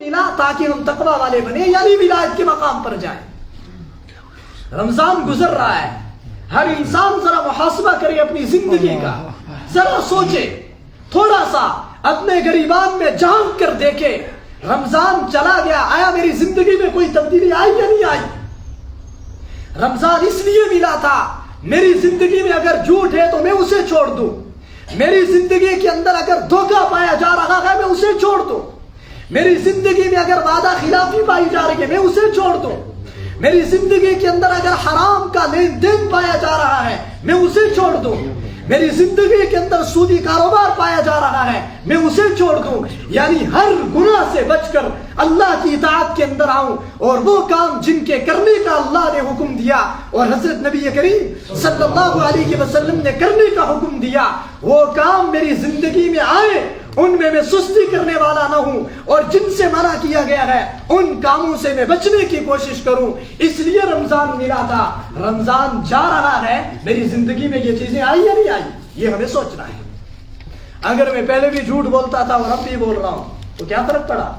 ملا تاکہ ہم تقوی والے بنے یعنی ولایت کے مقام پر جائیں۔ رمضان گزر رہا ہے، ہر انسان ذرا محاسبہ کرے اپنی زندگی کا، ذرا سوچے، تھوڑا سا اپنے گریبان میں جھانک کر دیکھے، رمضان چلا گیا، آیا میری زندگی میں کوئی تبدیلی آئی یا نہیں آئی؟ رمضان اس لیے ملا تھا میری زندگی میں اگر جھوٹ ہے تو میں اسے چھوڑ دوں، میری زندگی کے اندر اگر دھوکہ پایا جا رہا ہے میں اسے چھوڑ دوں، میری زندگی میں اگر وعدہ خلافی پائی جا رہی ہے میں اسے چھوڑ دوں، میری زندگی کے اندر اگر حرام کا لین دین پایا جا رہا ہے میں اسے چھوڑ دوں، میری زندگی کے اندر سودی کاروبار پایا جا رہا ہے میں اسے چھوڑ دوں، یعنی ہر گناہ سے بچ کر اللہ کی اطاعت کے اندر آؤں، اور وہ کام جن کے کرنے کا اللہ نے حکم دیا اور حضرت نبی کریم صلی اللہ علیہ وسلم نے کرنے کا حکم دیا، وہ کام میری زندگی میں آئے، ان میں سستی کرنے والا نہ ہوں، اور جن سے منع کیا گیا ہے ان کاموں سے میں بچنے کی کوشش کروں۔ اس لیے رمضان ملا تھا، رمضان جا رہا ہے، میری زندگی میں یہ چیزیں آئی یا نہیں آئی، یہ ہمیں سوچنا ہے۔ اگر میں پہلے بھی جھوٹ بولتا تھا اور اب بھی بول رہا ہوں تو کیا فرق پڑا؟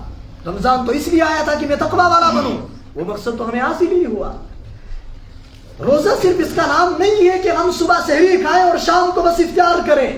رمضان تو اس لیے آیا تھا کہ میں تقوی والا بنوں، وہ مقصد تو ہمیں حاصل ہی ہوا۔ روزہ صرف اس کا نام نہیں ہے کہ ہم صبح سحری کھائیں اور شام کو بس افطار کریں،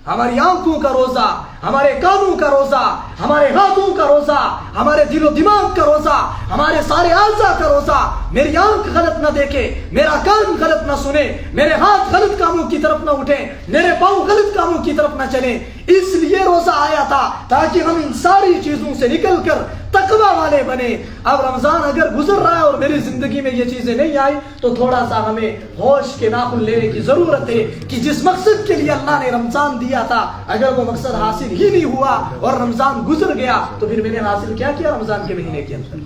ہماری آنکھوں کا روزہ، ہمارے کانوں کا روزہ، ہمارے ہاتھوں کا روزہ، ہمارے دل و دماغ کا روزہ، ہمارے سارے اعضاء کا روزہ۔ میری آنکھ غلط نہ دیکھے، میرا کان غلط نہ سنے، میرے ہاتھ غلط کاموں کی طرف نہ اٹھیں، میرے پاؤں غلط کاموں کی طرف نہ چلیں۔ اس لیے روزہ آیا تھا تاکہ ہم ان ساری چیزوں سے نکل کر تقوی والے بنے۔ اب رمضان اگر گزر رہا ہے اور میری زندگی میں یہ چیزیں نہیں آئی تو تھوڑا سا ہمیں ہوش کے ناخن لینے کی ضرورت ہے کہ جس مقصد کے لیے اللہ نے رمضان دیا تھا اگر وہ مقصد حاصل ہی نہیں ہوا اور رمضان گزر گیا تو پھر میں نے حاصل کیا کیا رمضان کے مہینے کے اندر؟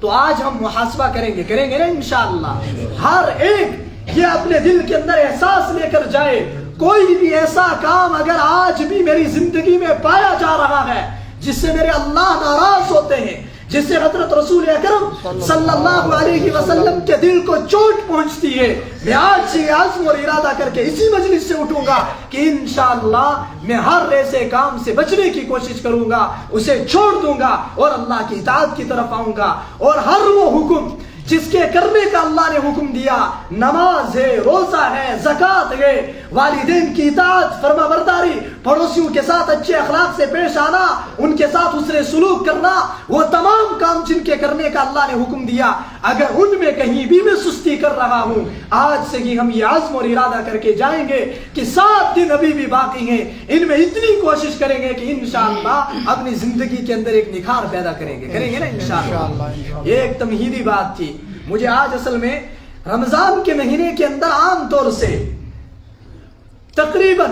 تو آج ہم محاسبہ کریں گے نا انشاءاللہ۔ ہر ایک یہ اپنے دل کے اندر احساس لے کر جائے، کوئی بھی ایسا کام اگر آج بھی میری زندگی میں پایا جا رہا ہے جس سے میرے اللہ ناراض ہوتے ہیں، جس سے حضرت رسول اکرم صلی اللہ علیہ وسلم کے دل کو چوٹ پہنچتی ہے، میں آج سے عزم اور ارادہ کر کے اسی مجلس سے اٹھوں گا کہ انشاءاللہ میں ہر ایسے کام سے بچنے کی کوشش کروں گا، اسے چھوڑ دوں گا اور اللہ کی اطاعت کی طرف آؤں گا، اور ہر وہ حکم جس کے کرنے کا اللہ نے حکم دیا، نماز ہے، روزہ ہے، زکوٰۃ ہے، والدین کی اطاعت، فرما برداری، پڑوسیوں کے ساتھ اچھے اخلاق سے پیش آنا، ان کے ساتھ حسن سلوک کرنا، وہ تمام کام جن کے کرنے کا اللہ نے حکم دیا، اگر ان میں کہیں بھی میں سستی کر رہا ہوں، آج سے ہی ہم یہ عزم اور ارادہ کر کے جائیں گے کہ 7 دن ابھی بھی باقی ہیں، ان میں اتنی کوشش کریں گے کہ انشاءاللہ اپنی زندگی کے اندر ایک نکھار پیدا کریں گے نا انشاءاللہ۔ یہ ایک تمہیدی بات تھی۔ مجھے آج اصل میں رمضان کے مہینے کے اندر عام طور سے تقریباً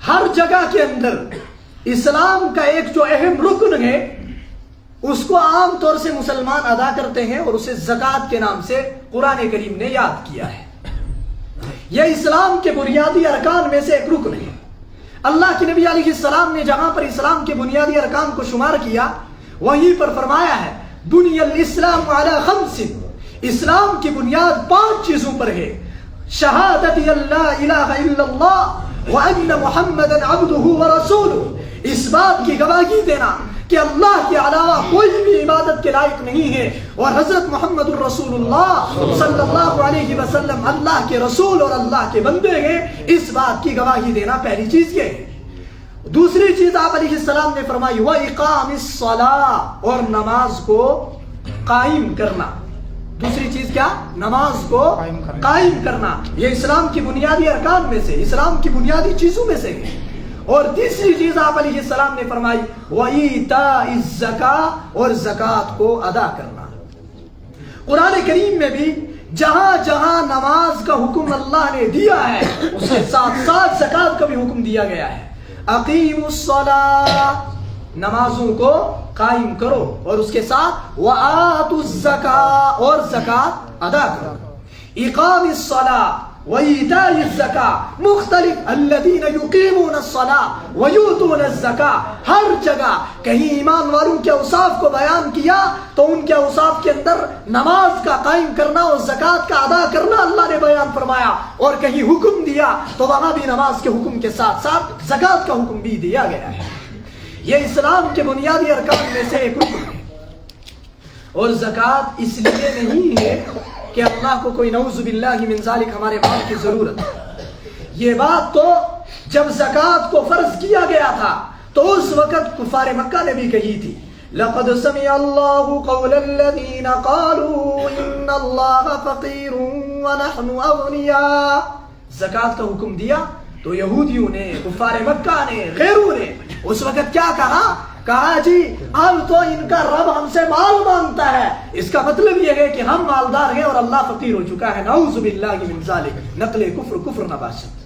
ہر جگہ کے اندر اسلام کا ایک جو اہم رکن ہے اس کو عام طور سے مسلمان ادا کرتے ہیں، اور اسے زکوٰۃ کے نام سے قرآن کریم نے یاد کیا ہے۔ یہ اسلام کے بنیادی ارکان میں سے ایک رکن ہے۔ اللہ کے نبی علیہ السلام نے جہاں پر اسلام کے بنیادی ارکان کو شمار کیا وہیں پر فرمایا ہے بنی الاسلام علی 5، اسلام کی بنیاد 5 چیزوں پر ہے: شہادت اللہ الہ الا اللہ وان محمدا عبدہ ورسولہ، اس بات کی گواہی دینا کہ اللہ کے علاوہ کوئی بھی عبادت کے لائق نہیں ہے، اور حضرت محمد الرسول اللہ صلی اللہ علیہ وسلم اللہ کے رسول اور اللہ کے بندے ہیں، اس بات کی گواہی دینا پہلی چیز یہ ہے۔ دوسری چیز آپ علیہ السلام نے فرمائی وَإِقَامِ الصَّلَاةِ، اور نماز کو قائم کرنا۔ دوسری چیز کیا؟ نماز کو قائم کرنا۔ یہ اسلام کی بنیادی ارکان میں سے، اسلام کی بنیادی چیزوں میں سے ہے۔ اور تیسری چیز آپ علیہ السلام نے فرمائی وَإِيتَاءِ الزَّكَاةِ، اور زکوٰۃ کو ادا کرنا۔ قرآن کریم میں بھی جہاں جہاں نماز کا حکم اللہ نے دیا ہے اس کے ساتھ ساتھ زکوٰۃ کا بھی حکم دیا گیا ہے۔ اقیموا الصلاۃ، نمازوں کو قائم کرو، اور اس کے ساتھ وآتوا الزکاۃ، اور زکوٰۃ ادا کرو۔ اقام الصلاۃ وایتاء الزکاۃ مختلف، الذین یقیمون الصلاۃ ویؤتون الزکاۃ، ہر جگہ کہیں ایمان والوں کے اوصاف کو بیان کیا تو ان کے اوصاف کے اندر نماز کا قائم کرنا اور زکوٰۃ کا ادا کرنا اللہ نے بیان فرمایا، اور کہیں حکم دیا تو وہاں بھی نماز کے حکم کے ساتھ ساتھ زکوٰۃ کا حکم بھی دیا گیا ہے۔ یہ اسلام کے بنیادی ارکان میں سے ایک رکن ہے. اور زکوٰۃ اس لیے نہیں ہے کہ اللہ کو کوئی نعوذ باللہ من ذالک ہمارے مال کی ضرورت ہے. یہ بات تو جب زکوٰۃ کو فرض کیا گیا تھا تو اس وقت کفار مکہ نے بھی کہی تھی لقد سمع اللہ قول الذین قالوا ان اللہ فقیر ونحن اغنیاء. زکوٰۃ کا حکم دیا تو یہودیوں نے، کفار مکہ نے، غیروں نے اس وقت کیا کہا جی اب تو ان کا رب ہم سے مال مانگتا ہے، اس کا مطلب یہ ہے کہ ہم مالدار ہیں اور اللہ فقیر ہو چکا ہے. نعوذ باللہ من ذالک، نقل کفر نباشت.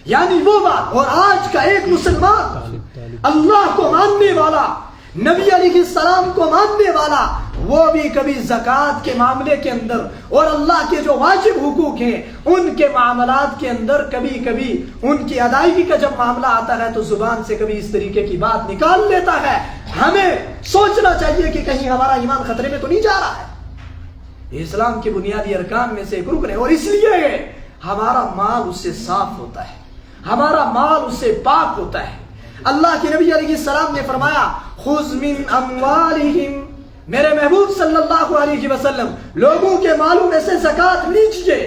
یعنی وہ بات. اور آج کا ایک مسلمان اللہ کو ماننے والا، نبی علیہ السلام کو ماننے والا، وہ بھی کبھی زکوٰۃ کے معاملے کے اندر اور اللہ کے جو واجب حقوق ہیں ان کے معاملات کے اندر کبھی کبھی ان کی ادائیگی کا جب معاملہ آتا ہے تو زبان سے کبھی اس طریقے کی بات نکال لیتا ہے. ہمیں سوچنا چاہیے کہ کہیں ہمارا ایمان خطرے میں تو نہیں جا رہا ہے. یہ اسلام کے بنیادی ارکان میں سے ایک رکن ہے اور اس لیے ہمارا مال اس سے صاف ہوتا ہے، ہمارا مال اس سے پاک ہوتا ہے. اللہ کے نبی علیہ السلام نے فرمایا خذ من اموالہم، میرے محبوب صلی اللہ علیہ وسلم لوگوں کے مالوں میں سے زکوٰۃ لیجئے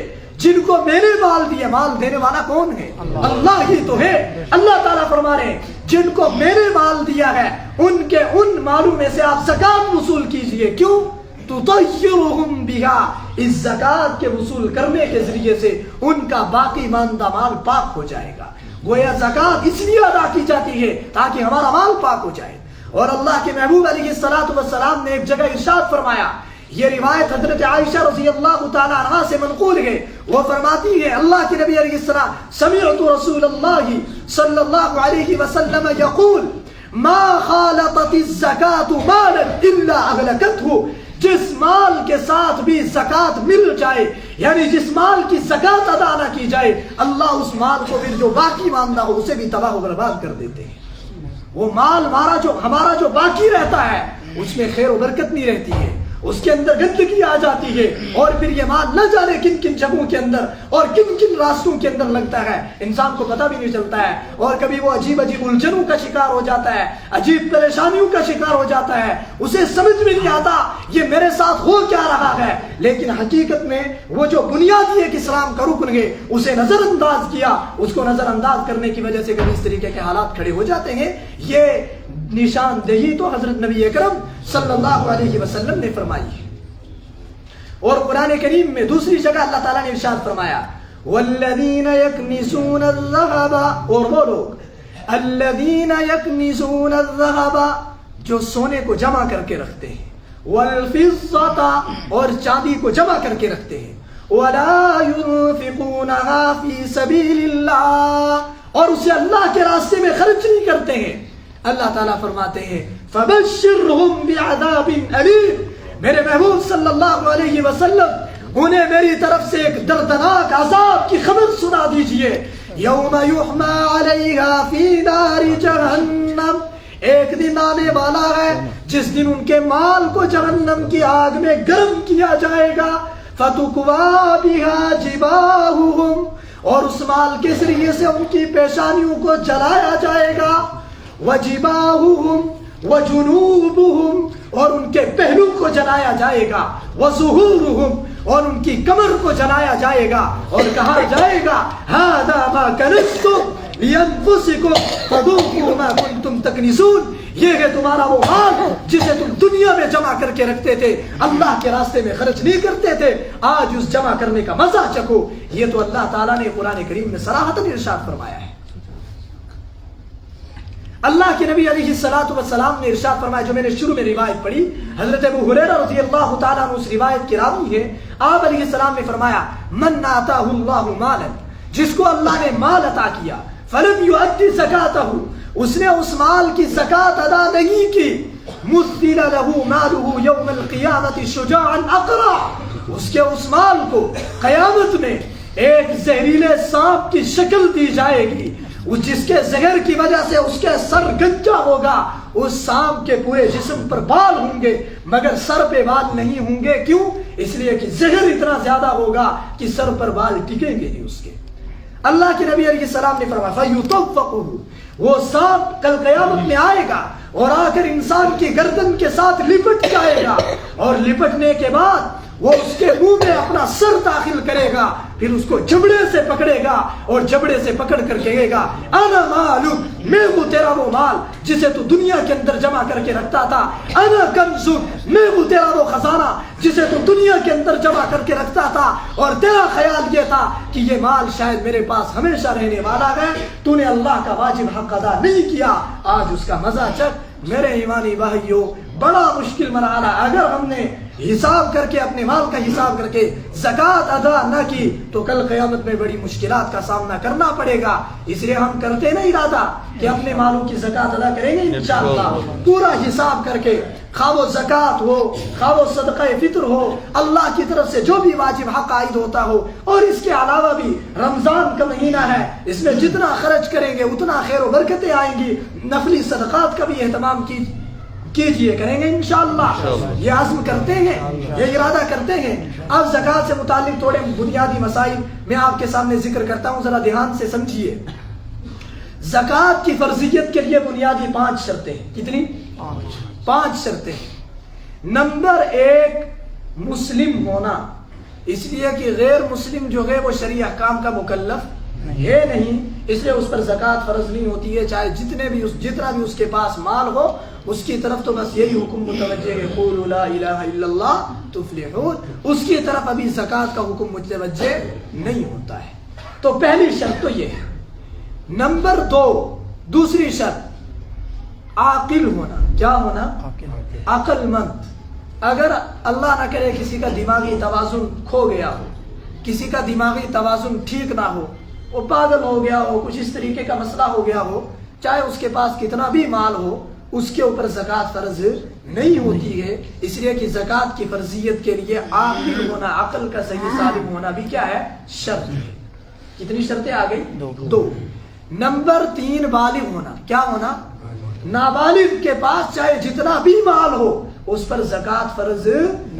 جن کو میں نے مال دیا. مال دینے والا کون ہے؟ اللہ ہی تو ہے. اللہ تعالیٰ فرما رہے ہیں جن کو میں نے مال دیا ہے ان کے ان مالوں میں سے آپ زکوٰۃ وصول کیجئے. کیوں؟ تطہرہم بہا، اس زکوٰۃ کے وصول کرنے کے ذریعے سے ان کا باقی ماندہ مال پاک ہو جائے گا. گویا زکوٰۃ اس لیے ادا کی جاتی ہے تاکہ ہمارا مال پاک ہو جائے. اور اللہ کے محبوب علیہ السلام نے ایک جگہ ارشاد فرمایا، یہ روایت حضرت عائشہ رضی اللہ تعالی عنہا سے منقول ہے، وہ فرماتی ہے اللہ کے نبی علیہ السلام سمعت رسول اللہ صلی اللہ علیہ وسلم یقول ما خالطت الزکاة مالا الا اغلقته. جس مال کے ساتھ بھی زکوٰۃ مل جائے، یعنی جس مال کی زکوٰۃ ادا نہ کی جائے، اللہ اس مال کو پھر جو باقی ماندہ ہو اسے بھی تباہ و برباد کر دیتے ہیں. وہ مال ہمارا جو باقی رہتا ہے اس میں خیر و برکت نہیں رہتی ہے، اس کے اندر گندگی آ جاتی ہے اور پھر یہ مال نہ جانے کن کن جگہوں کے اندر اور کن کن راستوں کے اندر لگتا ہے، انسان کو پتہ بھی نہیں چلتا ہے. اور کبھی وہ عجیب الجھنوں کا شکار ہو جاتا ہے، عجیب پریشانیوں کا شکار ہو جاتا ہے، اسے سمجھ میں نہیں آتا یہ میرے ساتھ ہو کیا رہا ہے. لیکن حقیقت میں وہ جو بنیادی ایک اسلام کا رکن ہے اسے نظر انداز کیا، اس کو نظر انداز کرنے کی وجہ سے کبھی اس طریقے کے حالات کھڑے ہو جاتے ہیں. یہ نشاندہی تو حضرت نبی اکرم صلی اللہ علیہ وسلم نے فرمائی ہے. اور قرآن کریم میں دوسری جگہ اللہ تعالیٰ نے ارشاد فرمایا والذین یکنزون الذھب، اور وہ لوگ الذین یکنزون الذھب جو سونے کو جمع کر کے رکھتے ہیں، والفضة اور چاندی کو جمع کر کے رکھتے ہیں، ولا ينفقونها فی سبیل اللہ اور اسے اللہ کے راستے میں خرچ نہیں کرتے ہیں. اللہ تعالیٰ فرماتے ہیں فبشرہم بعذاب علیم، میرے محبوب صلی اللہ علیہ وسلم انہیں میری طرف سے ایک دردناک عذاب کی خبر سنا دیجئے. یوم یحمى علیہا فی نار جہنم، ایک دن آنے والا ہے جس دن ان کے مال کو جہنم کی آگ میں گرم کیا جائے گا. فتکوی بہا جباہہم، اور اس مال کے ذریعے سے ان کی پیشانیوں کو جلایا جائے گا. وجباہہم وجنوبہم، اور ان کے پہلو کو جلایا جائے گا. وظہورہم، اور ان کی کمر کو جلایا جائے گا اور کہا جائے گا ھذا ما کنزتم لانفسکم فذوقوا ما کنتم تکنزون، یہ ہے تمہارا وہ مال جسے تم دنیا میں جمع کر کے رکھتے تھے، اللہ کے راستے میں خرچ نہیں کرتے تھے، آج اس جمع کرنے کا مزہ چکھو. یہ تو اللہ تعالیٰ نے قرآن کریم میں صراحتاً ارشاد فرمایا ہے. اللہ کے نبی علیہ السلام نے ارشاد فرمایا، جو میں نے شروع میں روایت پڑھی، حضرت ابو ہریرہ رضی اللہ تعالیٰ عنہ اس روایت کی راوی ہے. آپ علیہ السلام نے فرمایا من آتاہ اللہ مالا، جس کو اللہ نے مال عطا کیا، فلم یؤدی زکاتہ، اس نے اس مال کی زکات ادا نہیں کی، مثل له مالہ یوم القیامت شجاعا اقرع، اس کے اس مال کو قیامت میں ایک زہریلے سانپ کی شکل دی جائے گی، جس کے زہر کی وجہ سے اس کے سر گنجا ہوگا. اس سانپ کے پورے جسم پر بال ہوں گے مگر سر پہ بال نہیں ہوں گے. کیوں؟ اس لیے کہ زہر اتنا زیادہ ہوگا کہ سر پر بال ٹکیں گے نہیں اس کے. اللہ کے نبی علیہ السلام نے فرمایا فَيُطَوَّقُهُ وہ سانپ کل قیامت میں آئے گا اور آ کر انسان کی گردن کے ساتھ لپٹ جائے گا، اور لپٹنے کے بعد وہ اس کے منہ میں اپنا سر داخل کرے گا، پھر اس کو جبڑے سے پکڑے گا اور جبڑے سے پکڑ کر کہے گا انا مالک، میں ہوں تیرا وہ مال جسے تو دنیا کے اندر جمع کر کے رکھتا تھا، انا کنزک، میں ہوں تیرا وہ خزانہ جسے تو دنیا کے اندر جمع کر کے رکھتا تھا، اور تیرا خیال یہ تھا کہ یہ مال شاید میرے پاس ہمیشہ رہنے والا ہے، تو نے اللہ کا واجب حق ادا نہیں کیا، آج اس کا مزہ چکھ۔ میرے ایمانی بھائیوں، بڑا مشکل مرحلہ، اگر ہم نے حساب کر کے اپنے مال کا حساب کر کے زکوٰۃ ادا نہ کی تو کل قیامت میں بڑی مشکلات کا سامنا کرنا پڑے گا۔ اس لیے ہم کرتے نہیں ارادہ کہ اپنے مالوں کی زکوٰۃ ادا کریں گے انشاءاللہ، پورا حساب کر کے، خواہ وہ زکوٰۃ ہو، خواہ وہ صدقہ فطر ہو، اللہ کی طرف سے جو بھی واجب حق عائد ہوتا ہو، اور اس کے علاوہ بھی رمضان کا مہینہ ہے، اس میں جتنا خرچ کریں گے اتنا خیر و برکتیں آئیں گی، نفلی صدقات کا بھی اہتمام کیجئے، کریں گے انشاءاللہ، یہ عزم کرتے ہیں، یہ ارادہ کرتے ہیں۔ اب زکوٰۃ سے متعلق تھوڑے بنیادی مسائل میں آپ کے سامنے ذکر کرتا ہوں، ذرا دھیان سے سمجھیے۔ زکوٰۃ کی فرضیت کے لیے بنیادی 5 شرطیں ہیں۔ کتنی؟ 5 شرطیں۔ نمبر 1، مسلم ہونا، اس لیے کہ غیر مسلم جو ہے وہ شرعی احکام کا مکلف ہے نہیں، اس لیے اس پر زکوٰۃ فرض نہیں ہوتی ہے، چاہے جتنا بھی اس کے پاس مال ہو، اس کی طرف تو بس یہی حکم متوجہ ہے، قولوا لا الہ الا اللہ تفلحون، اس کی طرف ابھی زکوٰۃ کا حکم متوجہ نہیں ہوتا ہے۔ تو پہلی شرط تو یہ ہے۔ نمبر 2، دوسری شرط، عاقل ہونا۔ کیا ہونا؟ عقل مند۔ اگر اللہ نہ کرے کسی کا دماغی توازن کھو گیا ہو، کسی کا دماغی توازن ٹھیک نہ ہو، وہ پاگل ہو گیا ہو، کچھ اس طریقے کا مسئلہ ہو گیا ہو، چاہے اس کے پاس کتنا بھی مال ہو، اس کے اوپر زکوٰۃ فرض نہیں ہوتی ہے، اس لیے کہ زکوٰۃ کی فرضیت کے لیے عاقل ہونا، عقل کا صحیح سالم ہونا بھی کیا ہے؟ شرط ہے۔ کتنی شرطیں آ گئی؟ 2۔ نمبر 3، بالغ ہونا۔ کیا ہونا؟ نابالغ کے پاس چاہے جتنا بھی مال ہو اس پر زکوٰۃ فرض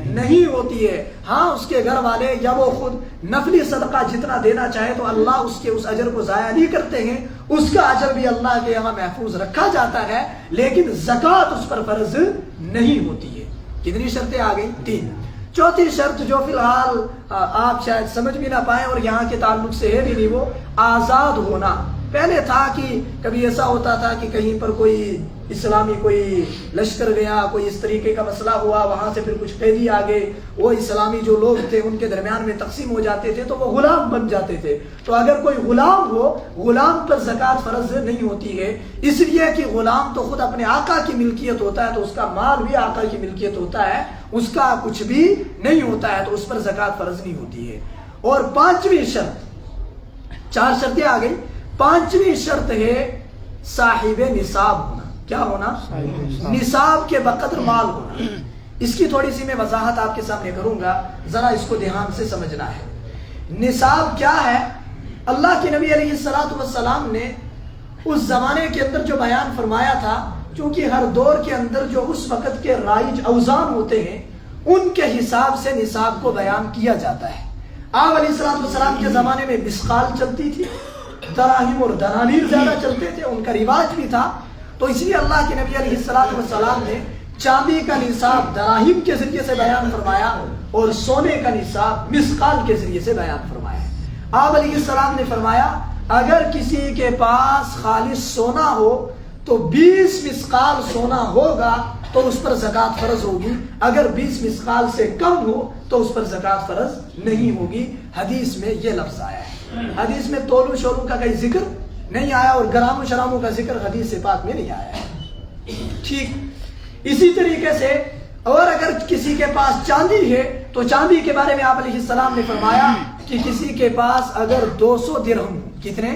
نہیں ہوتی ہے، ہاں اس کے گھر والے یا وہ خود نفلی صدقہ جتنا دینا چاہے تو اللہ اس کے اس اجر کو ضائع نہیں کرتے ہیں، اس کا اجر بھی اللہ کے یہاں محفوظ رکھا جاتا ہے، لیکن زکوٰۃ اس پر فرض نہیں ہوتی ہے۔ کتنی شرطیں آ گئی؟ 3۔ چوتھی شرط جو فی الحال آپ شاید سمجھ بھی نہ پائیں اور یہاں کے تعلق سے ہے بھی نہیں، وہ آزاد ہونا۔ پہلے تھا کہ کبھی ایسا ہوتا تھا کہ کہیں پر کوئی اسلامی کوئی لشکر گیا، کوئی اس طریقے کا مسئلہ ہوا، وہاں سے پھر کچھ قیدی آ گئے، وہ اسلامی جو لوگ تھے ان کے درمیان میں تقسیم ہو جاتے تھے تو وہ غلام بن جاتے تھے، تو اگر کوئی غلام ہو، غلام پر زکوٰۃ فرض نہیں ہوتی ہے، اس لیے کہ غلام تو خود اپنے آقا کی ملکیت ہوتا ہے، تو اس کا مال بھی آقا کی ملکیت ہوتا ہے، اس کا کچھ بھی نہیں ہوتا ہے، تو اس پر زکوٰۃ فرض نہیں ہوتی ہے۔ اور 5ویں شرط، 4 شرطیں آ گئی، 5ویں شرط ہے صاحب نصاب ہونا۔ کیا ہونا؟ نصاب کے بقدر مال ہونا۔ اس کی تھوڑی سی میں وضاحت آپ کے سامنے کروں گا، ذرا اس کو دھیان سے سمجھنا ہے۔ نصاب کیا ہے؟ اللہ کے نبی علیہ السلام نے اس زمانے کے اندر جو بیان فرمایا تھا، چونکہ ہر دور کے اندر جو اس وقت کے رائج اوزان ہوتے ہیں ان کے حساب سے نصاب کو بیان کیا جاتا ہے۔ آپ علیہ السلام کے زمانے میں مسقال چلتی تھی، دراہم اور دنانیر زیادہ چلتے تھے، ان کا رواج بھی تھا، تو اس لیے اللہ کے نبی علیہ السلام نے چاندی کا نصاب دراہم کے ذریعے سے بیان فرمایا اور سونے کا نصاب مسقال کے ذریعے سے بیان فرمایا۔ آپ علیہ السلام نے فرمایا اگر کسی کے پاس خالص سونا ہو تو 20 مسقال سونا ہوگا تو اس پر زکوٰۃ فرض ہوگی، اگر 20 مسقال سے کم ہو تو اس پر زکوٰۃ فرض نہیں ہوگی۔ حدیث میں یہ لفظ آیا ہے، حدیث میں تولو شولو کا کوئی ذکر نہیں آیا اور گرام و شراموں کا ذکر حدیث پاک میں نہیں آیا ہے۔ ٹھیک اسی طریقے سے اور اگر کسی کے پاس چاندی ہے تو چاندی کے بارے میں آپ علیہ السلام نے فرمایا کہ کسی کے پاس اگر 200 درہم، کتنے؟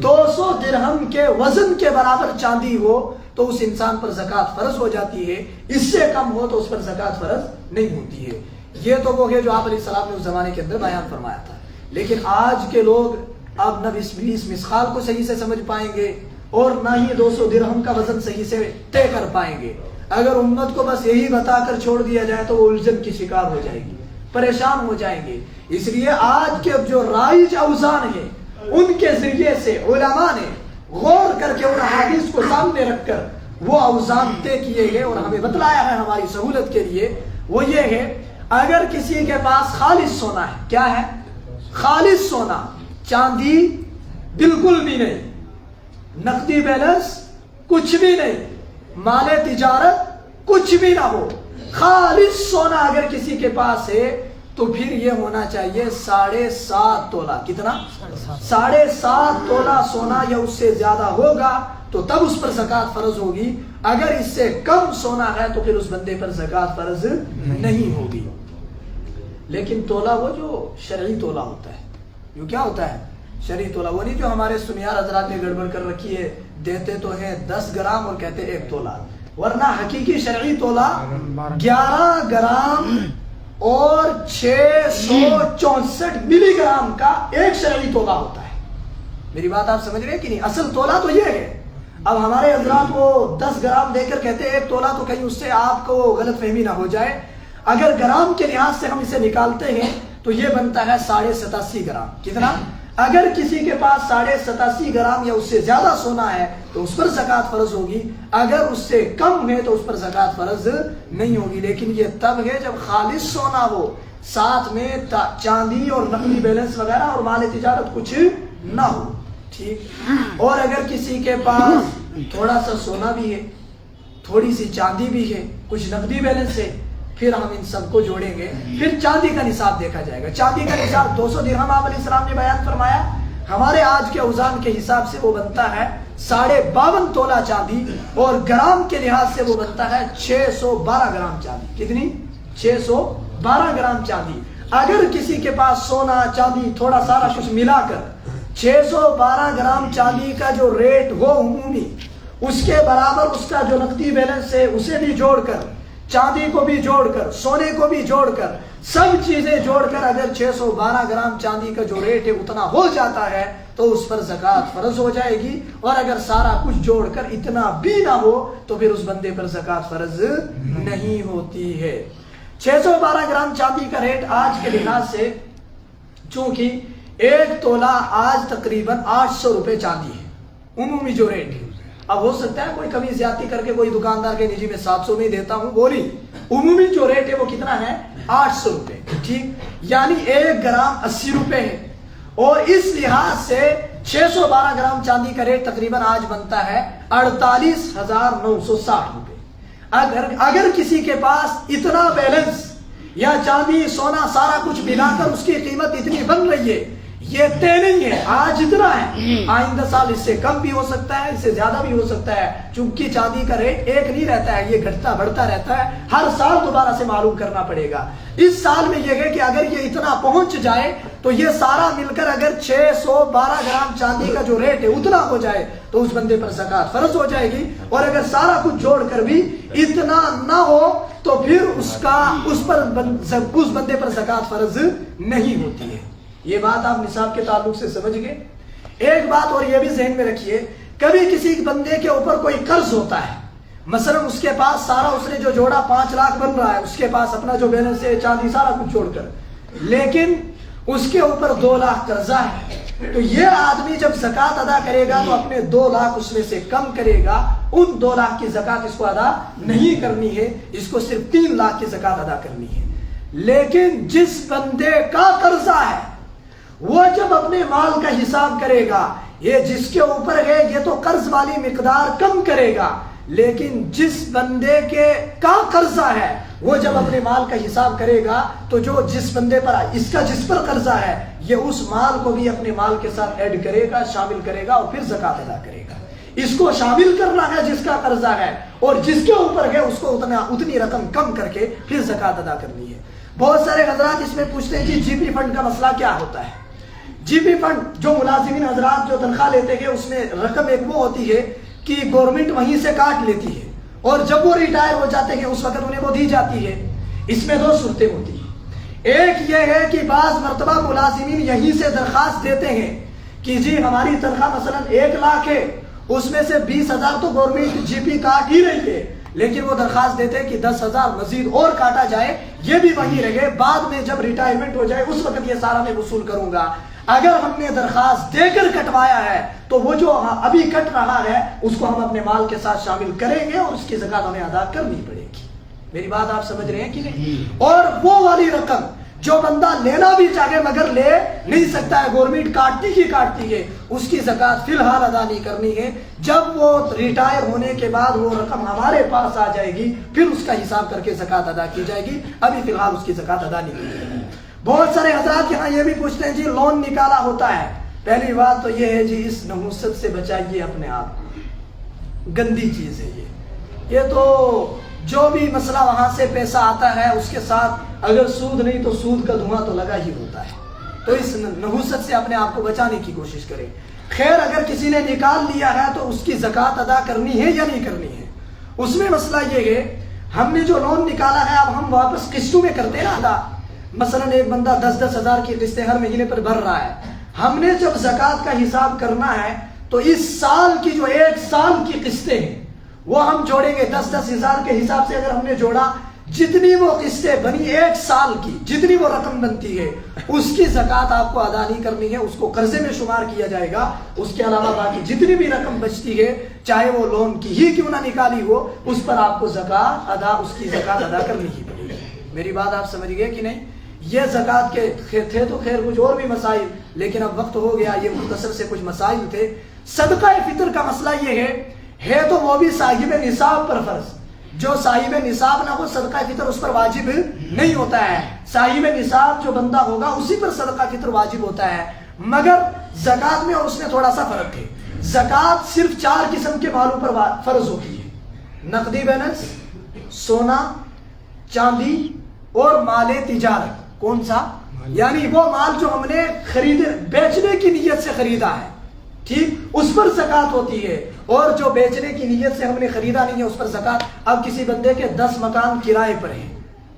200 درہم کے وزن کے برابر چاندی ہو تو اس انسان پر زکوٰۃ فرض ہو جاتی ہے، اس سے کم ہو تو اس پر زکوٰۃ فرض نہیں ہوتی ہے۔ یہ تو وہ ہے جو آپ علیہ السلام نے اس زمانے کے اندر بیان فرمایا تھا، لیکن آج کے لوگ اب نہ 20 مسقال کو صحیح سے سمجھ پائیں گے اور نہ ہی 200 درہم کا وزن صحیح سے طے کر پائیں گے۔ اگر امت کو بس یہی بتا کر چھوڑ دیا جائے تو وہ الجھن کی شکار ہو جائے گی، پریشان ہو جائیں گے۔ اس لیے آج کے جو رائج اوزان ہیں ان کے ذریعے سے علماء نے غور کر کے ان احادیث کو سامنے رکھ کر وہ اوزان طے کیے گئے اور ہمیں بتلایا ہے ہماری سہولت کے لیے. وہ یہ ہے اگر کسی کے پاس خالص سونا ہے, کیا ہے؟ خالص سونا, چاندی بالکل بھی نہیں, نقدی بیلنس کچھ بھی نہیں, مال تجارت کچھ بھی نہ ہو, خالص سونا اگر کسی کے پاس ہے تو پھر یہ ہونا چاہیے 7.5 تولہ. کتنا؟ 7.5 تولہ سونا یا اس سے زیادہ ہوگا تو تب اس پر زکوٰۃ فرض ہوگی. اگر اس سے کم سونا ہے تو پھر اس بندے پر زکوٰۃ فرض نہیں ہوگی. لیکن تولہ وہ جو شرعی تولہ ہوتا ہے, جو کیا ہوتا ہے؟ شرعی تولہ. وہ نہیں جو ہمارے سنیار حضرات نے گڑبڑ کر رکھی ہے, دیتے تو ہیں 10 گرام اور کہتے 1 تولہ, ورنہ حقیقی شرعی تولہ 11 گرام اور 664 ملی گرام کا ایک شرعی تولہ ہوتا ہے. میری بات آپ سمجھ رہے ہیں کہ نہیں؟ اصل تولہ تو یہ ہے. اب ہمارے حضرات وہ 10 گرام دے کر کہتے ہیں 1 تولہ, تو کہیں اس سے آپ کو غلط فہمی نہ ہو جائے. اگر گرام کے لحاظ سے ہم اسے نکالتے ہیں تو یہ بنتا ہے 87.5 گرام. کتنا؟ اگر کسی کے پاس 87.5 گرام یا اس سے زیادہ سونا ہے تو اس پر زکوٰۃ فرض ہوگی. اگر اس سے کم ہے تو اس پر زکوٰۃ فرض نہیں ہوگی. لیکن یہ تب ہے جب خالص سونا ہو, ساتھ میں چاندی اور نقدی بیلنس وغیرہ اور مال تجارت کچھ نہ ہو. ٹھیک. اور اگر کسی کے پاس تھوڑا سا سونا بھی ہے, تھوڑی سی چاندی بھی ہے, کچھ نقدی بیلنس ہے, پھر ہم ان سب کو جوڑیں گے, پھر چاندی کا نصاب دیکھا جائے گا. چاندی کا نصاب 200 درہم آپ علیہ السلام نے بیان فرمایا. ہمارے آج کے اوزان کے حساب سے وہ بنتا ہے 52.5 تولہ چاندی, اور گرام کے لحاظ سے وہ بنتا ہے 612 گرام چاندی. کتنی؟ 612 گرام چاندی. اگر کسی کے پاس سونا چاندی تھوڑا سارا کچھ ملا کر 612 گرام چاندی کا جو ریٹ ہو عمومی, اس کے برابر اس کا جو نقدی بیلنس ہے اسے بھی جوڑ کر, چاندی کو بھی جوڑ کر, سونے کو بھی جوڑ کر, سب چیزیں جوڑ کر اگر 612 گرام چاندی کا جو ریٹ ہے اتنا ہو جاتا ہے تو اس پر زکوٰۃ فرض ہو جائے گی. اور اگر سارا کچھ جوڑ کر اتنا بھی نہ ہو تو پھر اس بندے پر زکوٰۃ فرض نہیں ہوتی ہے. 612 گرام چاندی کا ریٹ آج کے لحاظ سے, چونکہ 1 تولہ آج تقریباً 800 روپے چاندی ہے عمومی جو ریٹ ہے. اب ہو سکتا ہے کوئی کمی زیادتی کر کے کوئی دکاندار کے نجی میں 700 میں دیتا ہوں, وہ نہیں, عمومی جو ریٹ ہے وہ کتنا ہے؟ 800 روپے. ٹھیک. یعنی 1 گرام 80 روپے ہے, اور اس لحاظ سے 612 گرام چاندی کا ریٹ تقریباً آج بنتا ہے 48,960 روپے. اگر کسی کے پاس اتنا بیلنس یا چاندی سونا سارا کچھ ملا کر اس کی قیمت اتنی بن رہی ہے, یہ طے نہیں ہے آج اتنا ہے, آئندہ سال اس سے کم بھی ہو سکتا ہے, اس سے زیادہ بھی ہو سکتا ہے, چونکہ چاندی کا ریٹ ایک نہیں رہتا ہے, یہ گھٹتا بڑھتا رہتا ہے, ہر سال دوبارہ سے معلوم کرنا پڑے گا. اس سال میں یہ ہے کہ اگر یہ اتنا پہنچ جائے تو یہ سارا مل کر اگر 612 گرام چاندی کا جو ریٹ ہے اتنا ہو جائے تو اس بندے پر زکوٰۃ فرض ہو جائے گی. اور اگر سارا کچھ جوڑ کر بھی اتنا نہ ہو تو پھر اس بندے پر زکوٰۃ فرض نہیں ہوتی ہے. یہ بات آپ نصاب کے تعلق سے سمجھ گئے. ایک بات اور یہ بھی ذہن میں رکھیے, کبھی کسی بندے کے اوپر کوئی قرض ہوتا ہے, مثلا اس کے پاس سارا اس نے جو جوڑا 5 لاکھ بن رہا ہے, اس کے پاس اپنا جو بیلنس ہے چاندی سارا کچھ جوڑ کر, لیکن اس کے اوپر 2 لاکھ قرضہ ہے, تو یہ آدمی جب زکوٰۃ ادا کرے گا تو اپنے 2 لاکھ اس میں سے کم کرے گا. ان 2 لاکھ کی زکوٰۃ اس کو ادا نہیں کرنی ہے, اس کو صرف 3 لاکھ کی زکوٰۃ ادا کرنی ہے. لیکن جس بندے کا قرضہ ہے وہ جب اپنے مال کا حساب کرے گا, یہ جس کے اوپر ہے یہ تو قرض والی مقدار کم کرے گا, لیکن جس بندے کے کا قرضہ ہے وہ جب اپنے مال کا حساب کرے گا تو جو جس بندے پر اس کا جس پر قرضہ ہے یہ اس مال کو بھی اپنے مال کے ساتھ ایڈ کرے گا, شامل کرے گا, اور پھر زکوٰۃ ادا کرے گا. اس کو شامل کرنا ہے جس کا قرضہ ہے, اور جس کے اوپر ہے اس کو اتنی رقم کم کر کے پھر زکوٰۃ ادا کرنی ہے. بہت سارے حضرات اس میں پوچھتے ہیں جی پی فنڈ کا مسئلہ کیا ہوتا ہے؟ جی پی فنڈ جو ملازمین حضرات جو تنخواہ لیتے ہیں اس میں رقم ایک وہ ہوتی ہے کہ گورنمنٹ وہیں سے کاٹ لیتی ہے, اور جب وہ ریٹائر ہو جاتے ہیں اس وقت انہیں وہ دی جاتی ہے. اس میں 2 صورتیں ہوتی ہیں. ایک یہ ہے کہ بعض مرتبہ ملازمین یہیں سے درخواست دیتے ہیں کہ جی ہماری تنخواہ مثلا 1 لاکھ ہے, اس میں سے 20,000 تو گورنمنٹ جی پی کاٹ ہی رہی ہے, لیکن وہ درخواست دیتے ہیں کہ 10,000 مزید اور کاٹا جائے, یہ بھی وہیں رہے, بعد میں جب ریٹائرمنٹ ہو جائے اس وقت یہ سارا میں وصول کروں گا. اگر ہم نے درخواست دے کر کٹوایا ہے تو وہ جو ابھی کٹ رہا ہے اس کو ہم اپنے مال کے ساتھ شامل کریں گے اور اس کی زکات ہمیں ادا کرنی پڑے گی. میری بات آپ سمجھ رہے ہیں کہ نہیں؟ اور وہ والی رقم جو بندہ لینا بھی چاہے مگر لے نہیں سکتا ہے، گورنمنٹ کاٹتی ہے، اس کی زکات فی الحال ادا نہیں کرنی ہے. جب وہ ریٹائر ہونے کے بعد وہ رقم ہمارے پاس آ جائے گی پھر اس کا حساب کر کے زکات ادا کی جائے گی. ابھی فی الحال اس کی زکات ادا نہیں کی جائے گی. بہت سارے حضرات یہاں یہ بھی پوچھتے ہیں جی لون نکالا ہوتا ہے. پہلی بات تو یہ ہے جی اس نحوست سے بچائیے اپنے آپ کو، گندی چیز ہے یہ تو جو بھی مسئلہ وہاں سے پیسہ آتا ہے اس کے ساتھ اگر سود نہیں تو سود کا دھواں تو لگا ہی ہوتا ہے. تو اس نحوست سے اپنے آپ کو بچانے کی کوشش کریں. خیر اگر کسی نے نکال لیا ہے تو اس کی زکات ادا کرنی ہے یا نہیں کرنی ہے. اس میں مسئلہ یہ ہے ہم نے جو لون نکالا ہے اب ہم واپس قسطوں میں کرتے ہیں نا ادا. مثلا ایک بندہ 10-10 ہزار کی قسطیں ہر مہینے پر بھر رہا ہے. ہم نے جب زکات کا حساب کرنا ہے تو اس سال کی جو 1 سال کی قسطیں ہیں وہ ہم جوڑیں گے. 10-10 ہزار کے حساب سے اگر ہم نے جوڑا جتنی وہ قسطیں بنی 1 سال کی، جتنی وہ رقم بنتی ہے اس کی زکات آپ کو ادا نہیں کرنی ہے، اس کو قرضے میں شمار کیا جائے گا. اس کے علاوہ باقی جتنی بھی رقم بچتی ہے چاہے وہ لون کی ہی کیوں نہ نکالی ہو اس پر آپ کو اس کی زکات ادا کرنی ہی پڑے گی. میری بات آپ سمجھ گئے کہ نہیں؟ یہ زکات کے تھے تو خیر کچھ اور بھی مسائل، لیکن اب وقت ہو گیا. یہ مختصر سے کچھ مسائل تھے. صدقہ فطر کا مسئلہ یہ ہے تو وہ بھی صاحب نصاب پر فرض. جو صاحب نصاب نہ ہو صدقہ فطر اس پر واجب نہیں ہوتا ہے. صاحب نصاب جو بندہ ہوگا اسی پر صدقہ فطر واجب ہوتا ہے. مگر زکات میں اور اس میں تھوڑا سا فرق ہے. زکات صرف 4 قسم کے مالوں پر فرض ہوتی ہے: نقدی بیلنس، سونا، چاندی اور مال تجارت. کون سا؟ یعنی وہ مال جو ہم نے بیچنے کی نیت سے خریدا ہے، ٹھیک، اس پر زکات ہوتی ہے. اور جو بیچنے کی نیت سے ہم نے خریدا نہیں ہے اس پر زکات. اب کسی بندے کے 10 مکان کرائے پر ہیں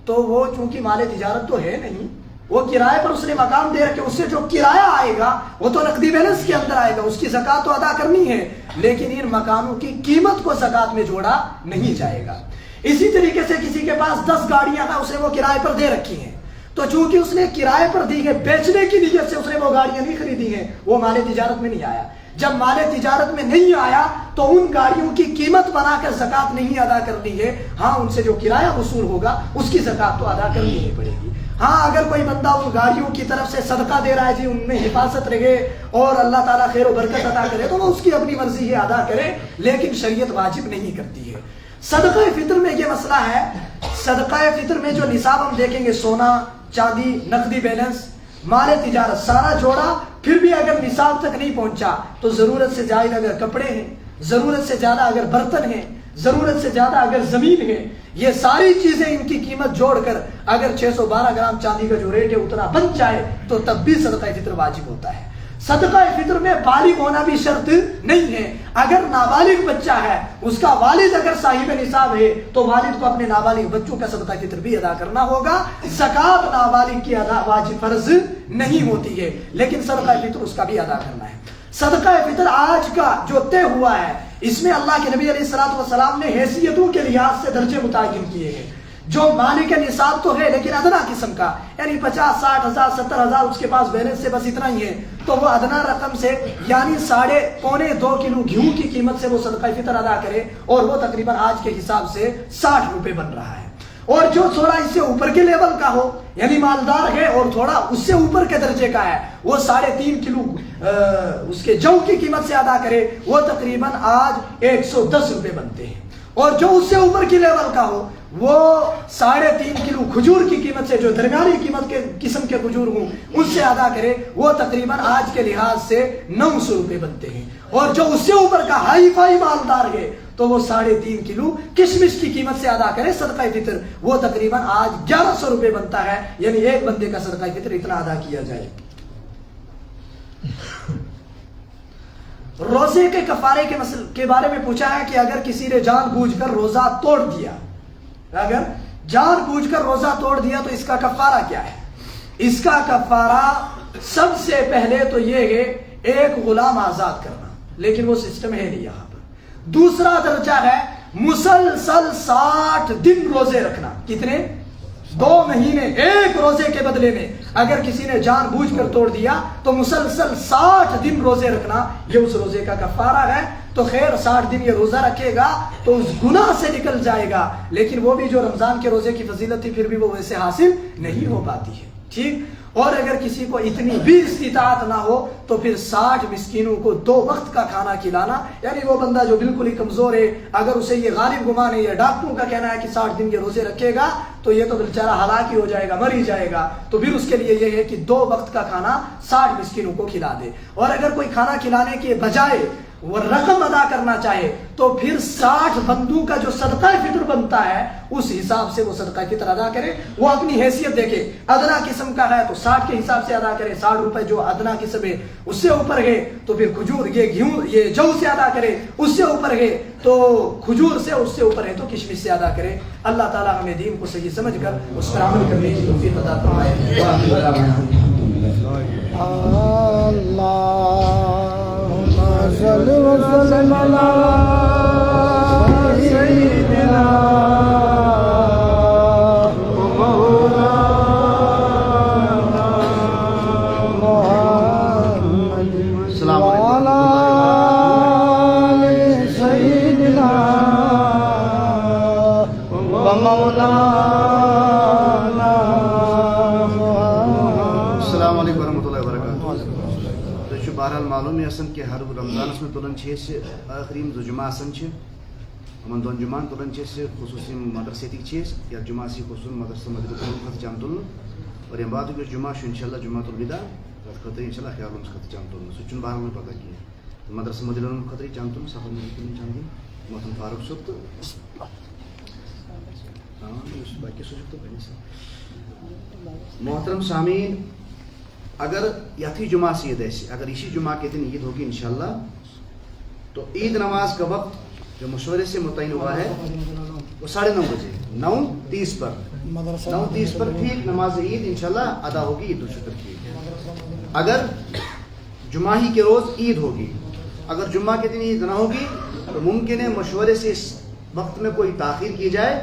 تو وہ چونکہ مال تجارت تو ہے نہیں، وہ کرائے پر اس نے مکان دے رکھے، اس سے جو کرایہ آئے گا وہ تو نقدی بیلنس کے اندر آئے گا، اس کی زکات تو ادا کرنی ہے. لیکن ان مکانوں کی قیمت کو زکات میں جوڑا نہیں جائے گا. اسی طریقے سے کسی کے پاس 10 گاڑیاں ہیں، اس نے وہ کرائے پر دے رکھی ہیں، تو چونکہ اس نے کرائے پر دی ہے، بیچنے کی نیت سے اس نے وہ گاڑیاں نہیں خریدی ہیں، وہ مال تجارت میں نہیں آیا. جب مال تجارت میں نہیں آیا تو ان گاڑیوں کی قیمت بنا کر زکات نہیں ادا کرنی ہے. ہاں ان سے جو کرایہ وصول ہوگا اس کی زکات تو ادا کرنی ہی پڑے گی. ہاں اگر کوئی بندہ ان گاڑیوں کی طرف سے صدقہ دے رہا ہے جی ان میں حفاظت رہے اور اللہ تعالیٰ خیر و برکت عطا کرے تو وہ اس کی اپنی مرضی ہے ادا کرے، لیکن شریعت واجب نہیں کرتی ہے. صدقہ فطر میں یہ مسئلہ ہے. صدقہ فطر میں جو نصاب ہم دیکھیں گے سونا، چاندی، نقدی بیلنس، مال تجارت سارا جوڑا، پھر بھی اگر نصاب تک نہیں پہنچا تو ضرورت سے زائد اگر کپڑے ہیں، ضرورت سے زیادہ اگر برتن ہیں، ضرورت سے زیادہ اگر زمین ہے، یہ ساری چیزیں ان کی قیمت جوڑ کر اگر 612 گرام چاندی کا جو ریٹ ہے اتنا بن جائے تو تب بھی صدقہ فطر واجب ہوتا ہے. صدقہ فطر میں بالغ ہونا بھی شرط نہیں ہے. اگر نابالغ بچہ ہے، اس کا والد اگر صاحب نصاب ہے تو والد کو اپنے نابالغ بچوں کا صدقہ فطر بھی ادا کرنا ہوگا. زکات نابالغ کی ادا واجب فرض نہیں ہوتی ہے، لیکن صدقہ فطر اس کا بھی ادا کرنا ہے. صدقہ فطر آج کا جو طے ہوا ہے اس میں اللہ کے نبی علیہ الصلوۃ والسلام نے حیثیتوں کے لحاظ سے درجے متعین کیے ہیں. جو مالک نصاب تو ہے لیکن ادنا قسم کا، یعنی 50-60 ہزار 70 ہزار اس کے پاس بیلنس سے بس اتنا ہی ہے، تو وہ ادنا رقم سے یعنی 2.25 کلو گیہوں کی قیمت سے وہ صدقہ فطر ادا کرے اور وہ تقریباً آج کے حساب سے 60 روپے بن رہا ہے. اور جو تھوڑا اس سے اوپر کے لیول کا ہو یعنی مالدار ہے اور تھوڑا اس سے اوپر کے درجے کا ہے، وہ 3.5 کلو اس کے جو کی قیمت سے ادا کرے، وہ تقریباً آج 110 روپے بنتے ہیں. اور جو اس سے اوپر کی لیول کا ہو وہ 3.5 کلو کھجور کی قیمت سے، جو درمیانی قیمت کے قسم کے کھجور ہوں ان سے ادا کرے، وہ تقریباً آج کے لحاظ سے 900 روپے بنتے ہیں. اور جو اس سے اوپر کا ہائی فائی مالدار ہے تو وہ 3.5 کلو کشمش کی قیمت سے ادا کرے صدقہ فطر، وہ تقریباً آج 1100 روپے بنتا ہے. یعنی ایک بندے کا صدقہ فطر اتنا ادا کیا جائے. روزے کے کفارے کے بارے میں پوچھا ہے کہ اگر کسی نے جان بوجھ کر روزہ توڑ دیا، اگر جان بوجھ کر روزہ توڑ دیا تو اس کا کفارہ کیا ہے؟ اس کا کفارہ سب سے پہلے تو یہ ہے ایک غلام آزاد کرنا، لیکن وہ سسٹم ہے نہیں یہاں پر. دوسرا درجہ ہے مسلسل 60 دن روزے رکھنا. کتنے 2 مہینے ایک روزے کے بدلے میں اگر کسی نے جان بوجھ کر توڑ دیا تو مسلسل 60 دن روزے رکھنا یہ اس روزے کا کفارہ ہے. تو خیر 60 دن یہ روزہ رکھے گا تو اس گناہ سے نکل جائے گا, لیکن وہ بھی جو رمضان کے روزے کی فضیلت تھی پھر بھی وہ ویسے حاصل نہیں ہو پاتی ہے. ٹھیک. اور اگر کسی کو اتنی بھی استطاعت نہ ہو تو پھر 60 مسکینوں کو 2 وقت کا کھانا کھلانا, یعنی وہ بندہ جو بالکل ہی کمزور ہے, اگر اسے یہ غالب گمان ہے یا ڈاکٹروں کا کہنا ہے کہ 60 دن کے روزے رکھے گا تو یہ تو بیچارہ ہلاک ہی ہو جائے گا, مر ہی جائے گا, تو پھر اس کے لیے یہ ہے کہ 2 وقت کا کھانا 60 مسکینوں کو کھلا دے. اور اگر کوئی کھانا کھلانے کے بجائے وہ رقم ادا کرنا چاہے تو پھر 60 بندوں کا جو صدقہ فطر بنتا ہے اس حساب سے وہ صدقہ فطر ادا کرے. وہ اپنی حیثیت دیکھے, ادنا قسم کا ہے تو 60 کے حساب سے ادا کرے, 60 روپے جو ادنا قسم ہے اس سے اوپر ہے تو پھر کھجور یہ گیہوں یہ جو سے ادا کرے, اس سے اوپر ہے تو کھجور سے, اس سے اوپر ہے تو کشمش سے ادا کرے. اللہ تعالی ہمیں دین کو صحیح سمجھ کر اس پر عمل کرنے کی توفیق عطا فرمائے. صل وسلم علی سیدنا مولانا محمد وعلی آل سیدنا ومولانا. السلام علیکم ورحمۃ اللہ وبرکاتہ. بہرحال معلوم ہے کہ ہر رمضان میں تلان آخرین 2 جمعہ ان 2 جمعہ تلان خصوصی مدرسے یا جمعہ خصوصی مدرسہ مدرسہ جام تلن اور ام بعد جمعہ انشاء اللہ جمعہ الوداع تر خطر ان شاء اللہ خیال خطر جام تلن سہ بہرحال میں پتہ کی مدرسہ مدرن خطر جام تلن سفر میں جام دن محترم فاروق صاحب تو باقی محترم سامعین, اگر یتھی جمعہ سے عید ایسی اگر اسی جمعہ کے دن عید ہوگی انشاءاللہ تو عید نماز کا وقت جو مشورے سے متعین ہوا ہے وہ 9:30 بجے 9:30 پر 9:30 پر ٹھیک نماز عید انشاءاللہ ادا ہوگی عید الفطر کی. اگر جمعہ ہی کے روز عید ہوگی, اگر جمعہ کے دن عید نہ ہوگی تو ممکن ہے مشورے سے اس وقت میں کوئی تاخیر کی جائے,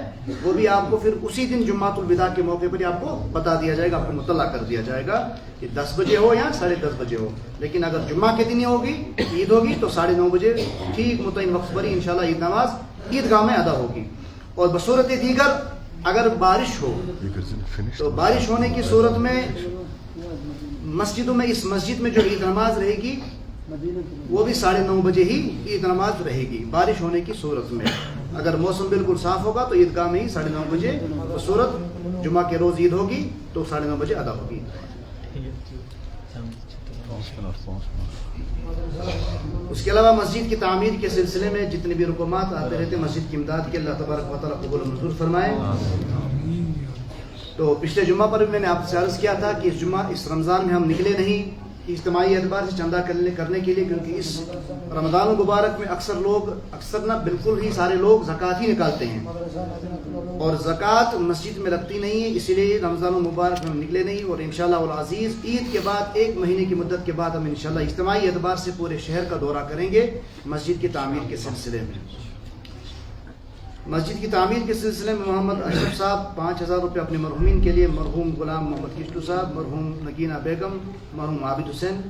وہ بھی آپ کو پھر اسی دن جمعہ الوداع کے موقع پر آپ کو بتا دیا جائے گا, آپ کو مطلع کر دیا جائے گا کہ 10 بجے ہو یا 10:30 بجے ہو. لیکن اگر جمعہ کے دن ہی ہوگی عید ہوگی تو 9:30 بجے ٹھیک متعین وقت پر ہی انشاءاللہ عید نماز عیدگاہ میں ادا ہوگی. اور بصورت دیگر اگر بارش ہو تو بارش ہونے کی صورت میں مسجدوں میں اس مسجد میں جو عید نماز رہے گی وہ بھی 9:30 بجے ہی عید نماز رہے گی بارش ہونے کی صورت میں. اگر موسم بالکل صاف ہوگا تو عیدگاہ میں ہی 9:30 بجے صورت جمعہ کے روز عید ہوگی تو 9:30 بجے ادا ہوگی. اس کے علاوہ مسجد کی تعمیر کے سلسلے میں جتنے بھی رقومات آتے رہتے مسجد کی امداد کے اللہ تبارک و تعالیٰ قبول و منظور فرمائے. تو پچھلے جمعہ پر بھی میں نے آپ سے عرض کیا تھا کہ اس رمضان میں ہم نکلے نہیں اجتماعی اعتبار سے چندہ کرنے کے لیے, کیونکہ اس رمضان المبارک میں اکثر نہ بالکل ہی سارے لوگ زکوٰۃ ہی نکالتے ہیں اور زکوٰۃ مسجد میں لگتی نہیں ہے, اسی لیے رمضان المبارک میں ہم نکلے نہیں. اور انشاءاللہ العزیز عید کے بعد 1 مہینے کی مدت کے بعد ہم انشاءاللہ اجتماعی اعتبار سے پورے شہر کا دورہ کریں گے مسجد کی تعمیر کے سلسلے میں. مسجد کی تعمیر کے سلسلے میں محمد اشرف صاحب 5000 روپے اپنے مرحومین کے لیے, مرحوم غلام محمد کشتو صاحب, مرحوم نگینہ بیگم, مرحوم عابد حسین,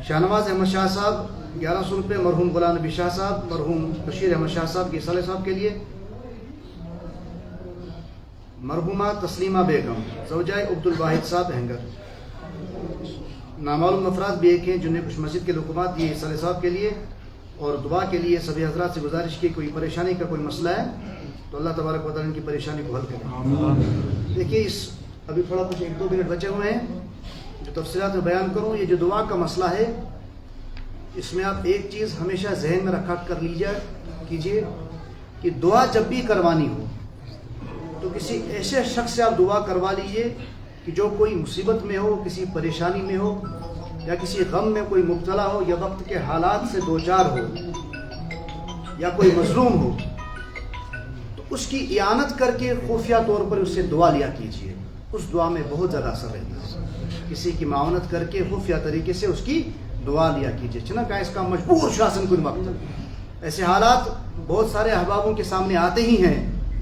شاہنواز احمد شاہ صاحب 1100 روپے, مرحوم غلام نبی شاہ صاحب, مرحوم بشیر احمد شاہ صاحب کے صالح صاحب کے لیے, مرحومہ تسلیمہ بیگم زوجہ عبد الواحد صاحب ہینگر. نامعلوم افراد بھی ایک ہیں جنہوں نے کچھ مسجد کے رقومات دیے صالح صاحب کے لیے. اور دعا کے لیے سبھی حضرات سے گزارش کی کوئی پریشانی کا کوئی مسئلہ ہے تو اللہ تبارک و تعالیٰ ان کی پریشانی کو حل کرے. دیکھیے ابھی تھوڑا کچھ 1-2 منٹ بچے ہوئے ہیں جو تفصیلات میں بیان کروں. یہ جو دعا کا مسئلہ ہے اس میں آپ ایک چیز ہمیشہ ذہن میں رکھا کر کیجیے کہ دعا جب بھی کروانی ہو تو کسی ایسے شخص سے آپ دعا کروا لیجیے کہ جو کوئی مصیبت میں ہو, کسی پریشانی میں ہو یا کسی غم میں کوئی مبتلا ہو یا وقت کے حالات سے دوچار ہو یا کوئی مظلوم ہو تو اس کی اعانت کر کے خفیہ طور پر اس سے دعا لیا کیجیے. اس دعا میں بہت زیادہ اثر رہتا ہے. کسی کی معاونت کر کے خفیہ طریقے سے اس کی دعا لیا کیجیے. چنانچہ اس کا مجبور شاسن کن وقت ایسے حالات بہت سارے احبابوں کے سامنے آتے ہی ہیں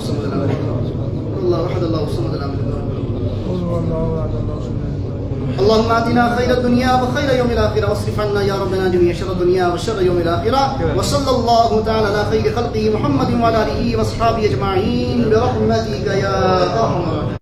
والصمد لم يلد الله احد الله الصمد لم يلد اللهم آتنا خير الدنيا وخير يوم الآخرة واصرف عنا يا ربنا جميع شر الدنيا وشر يوم الآخرة وصلى الله تعالى على خير خلقه محمد وعلى آله وأصحابه أجمعين برحمتك يا أرحم الراحمين.